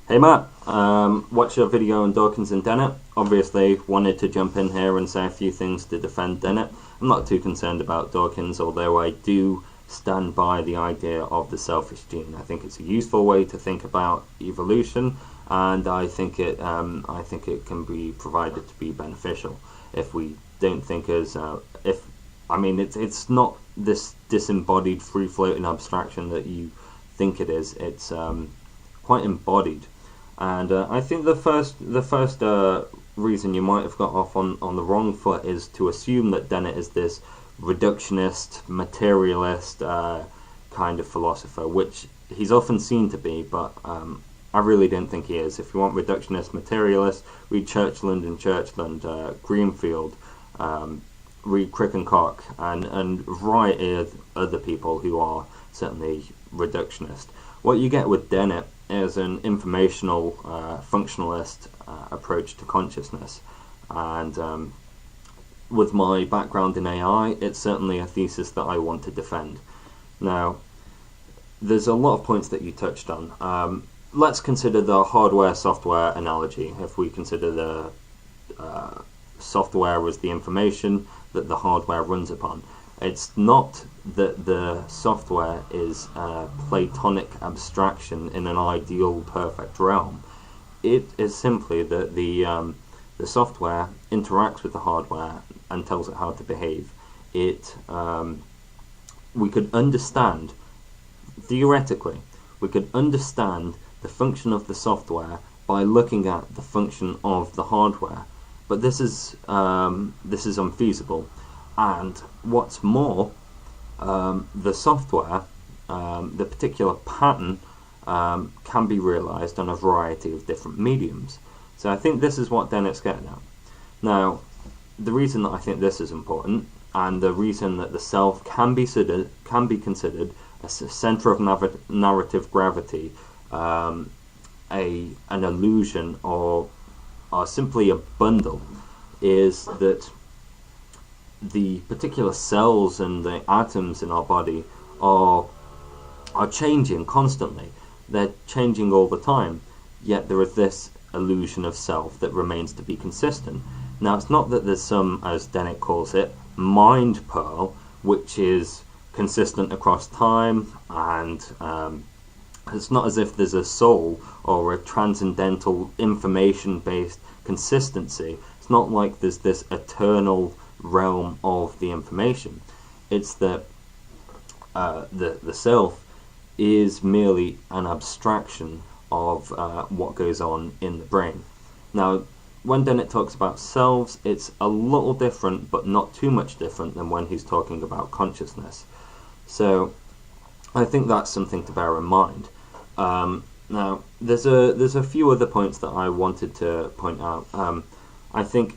Hey Matt, watched your video on Dawkins and Dennett. Obviously, wanted to jump in here and say a few things to defend Dennett. I'm not too concerned about Dawkins, although I do stand by the idea of the selfish gene. I think it's a useful way to think about evolution, and I think it can be provided to be beneficial if we don't think as if I mean it's not this disembodied, free floating abstraction that you think it is. It's quite embodied. And I think the first reason you might have got off on the wrong foot is to assume that Dennett is this reductionist, materialist kind of philosopher, which he's often seen to be, but I really don't think he is. If you want reductionist, materialist, read Churchland and Churchland, Greenfield, read Crick and Cock, and a variety of other people who are certainly reductionist. What you get with Dennett is an informational, functionalist approach to consciousness, and with my background in AI, it's certainly a thesis that I want to defend. Now, there's a lot of points that you touched on. Let's consider the hardware-software analogy. If we consider the software as the information that the hardware runs upon, it's not that the software is a Platonic abstraction in an ideal, perfect realm. It is simply that the software interacts with the hardware and tells it how to behave. We could understand, theoretically, we could understand the function of the software by looking at the function of the hardware, but this is unfeasible. And what's more, the software, the particular pattern, can be realized on a variety of different mediums. So I think this is what Dennett's getting at. Now, the reason that I think this is important, and the reason that the self can be considered a center of narrative gravity, an illusion, or simply a bundle, is that the particular cells and the atoms in our body are changing constantly. They're changing all the time, yet there is this illusion of self that remains to be consistent. Now, it's not that there's some, as Dennett calls it, mind pearl, which is consistent across time, and it's not as if there's a soul or a transcendental information-based consistency. It's not like there's this eternal realm of the information. It's that the self is merely an abstraction of what goes on in the brain. Now, when Dennett talks about selves, it's a little different, but not too much different than when he's talking about consciousness. So I think that's something to bear in mind. Now, there's a few other points that I wanted to point out. I think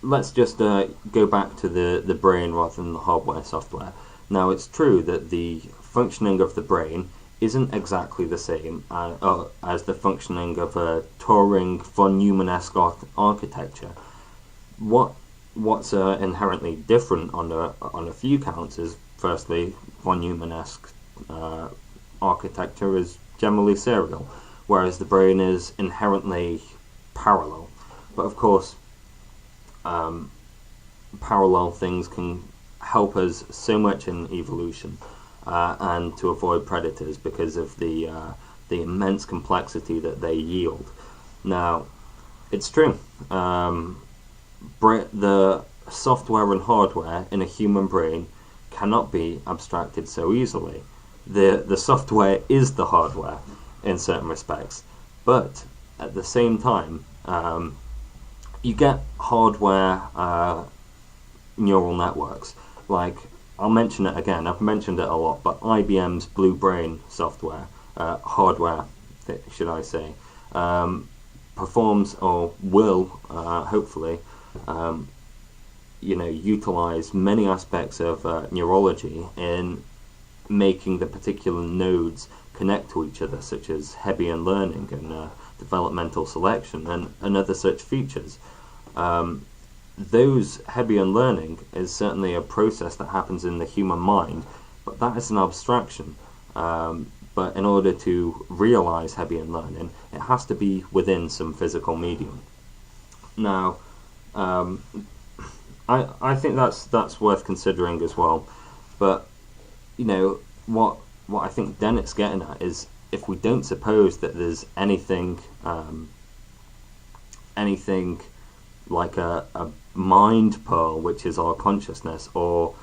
let's just go back to the brain rather than the hardware software. Now, it's true that the functioning of the brain isn't exactly the same as the functioning of a Turing von Neumann-esque architecture. What's inherently different on a few counts is, firstly, von Neumann-esque architecture is generally serial, whereas the brain is inherently parallel. But of course, parallel things can help us so much in evolution, and to avoid predators because of the immense complexity that they yield. Now, it's true. The software and hardware in a human brain cannot be abstracted so easily. The software is the hardware in certain respects, but at the same time, you get hardware neural networks. Like, I'll mention it again, I've mentioned it a lot, but IBM's Blue Brain software, hardware, should I say, performs, or will, hopefully, utilize many aspects of neurology in making the particular nodes connect to each other, such as Hebbian learning and developmental selection and other such features. Those Hebbian learning is certainly a process that happens in the human mind, but that is an abstraction. but in order to realize Hebbian learning, it has to be within some physical medium. Now, I think that's worth considering as well. But what I think Dennett's getting at is, if we don't suppose that there's anything like a mind pearl, which is our consciousness, or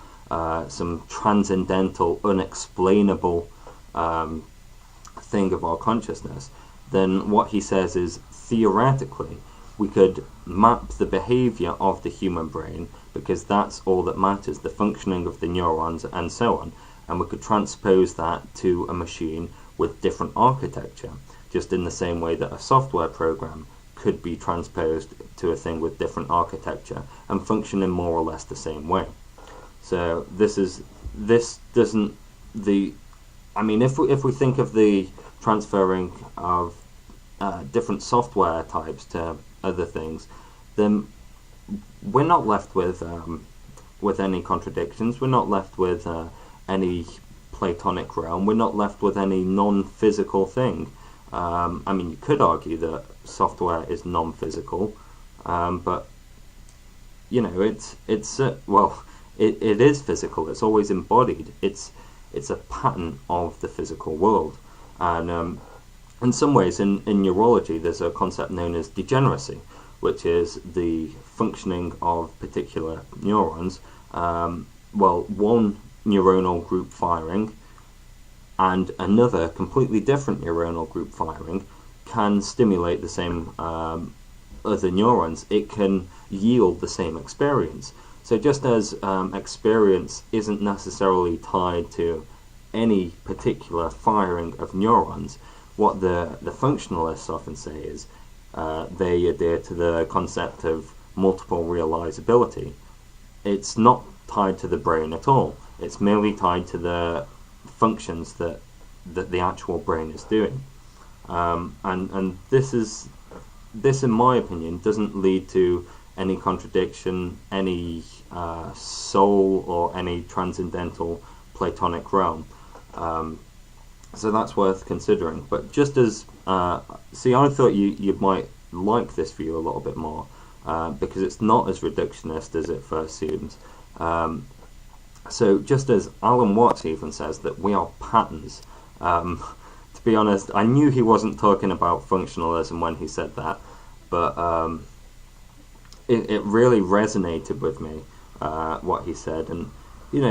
some transcendental, unexplainable thing of our consciousness, then what he says is, theoretically, we could map the behavior of the human brain, because that's all that matters, the functioning of the neurons and so on, and we could transpose that to a machine with different architecture, just in the same way that a software program could be transposed to a thing with different architecture and function in more or less the same way. So if we think of the transferring of different software types to other things, then we're not left with any contradictions. We're not left with any Platonic realm. We're not left with any non-physical thing. You could argue that software is non-physical, but it is physical. It's always embodied. It's a pattern of the physical world, and in some ways, in neurology, there's a concept known as degeneracy, which is the functioning of particular neurons. One neuronal group firing and another completely different neuronal group firing can stimulate the same other neurons. It can yield the same experience. So just as experience isn't necessarily tied to any particular firing of neurons, what the functionalists often say is they adhere to the concept of multiple realizability. It's not tied to the brain at all. It's merely tied to the functions that the actual brain is doing. And this, in my opinion, doesn't lead to any contradiction, any soul, or any transcendental Platonic realm. So that's worth considering. But just as I thought you might like this view a little bit more, because it's not as reductionist as it first seems. So just as Alan Watts even says that we are patterns, to be honest, I knew he wasn't talking about functionalism when he said that, but it really resonated with me, what he said. And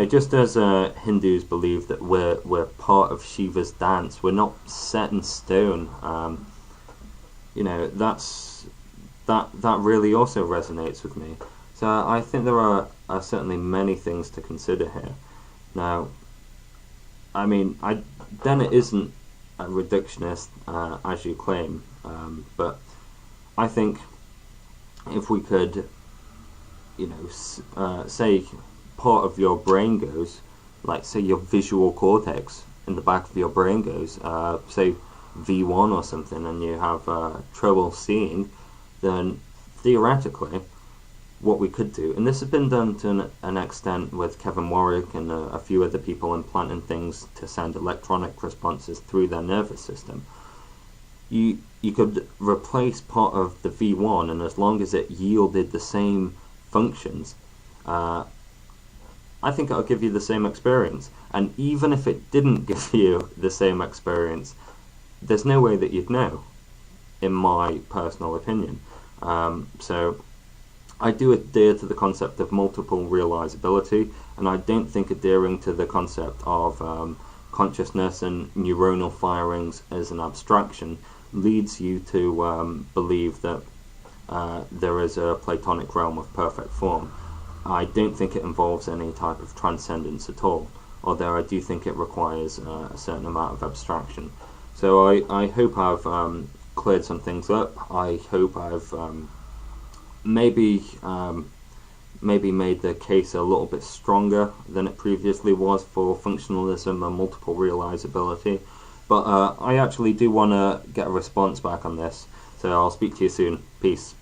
just as Hindus believe that we're part of Shiva's dance, we're not set in stone. That really also resonates with me. So I think there are certainly many things to consider here. Now, Dennett isn't a reductionist, as you claim, but I think if we could, say part of your brain goes, like say your visual cortex in the back of your brain goes, say V1 or something, and you have trouble seeing, then theoretically what we could do, and this has been done to an extent with Kevin Warwick and a few other people implanting things to send electronic responses through their nervous system, you could replace part of the V1, and as long as it yielded the same functions, I think it'll give you the same experience. And even if it didn't give you the same experience, there's no way that you'd know, in my personal opinion. So I do adhere to the concept of multiple realizability, and I don't think adhering to the concept of consciousness and neuronal firings as an abstraction leads you to believe that there is a Platonic realm of perfect form. I don't think it involves any type of transcendence at all, although I do think it requires a certain amount of abstraction. So I hope I've cleared some things up. I hope I've maybe made the case a little bit stronger than it previously was for functionalism and multiple realizability. But I actually do want to get a response back on this, so I'll speak to you soon. Peace.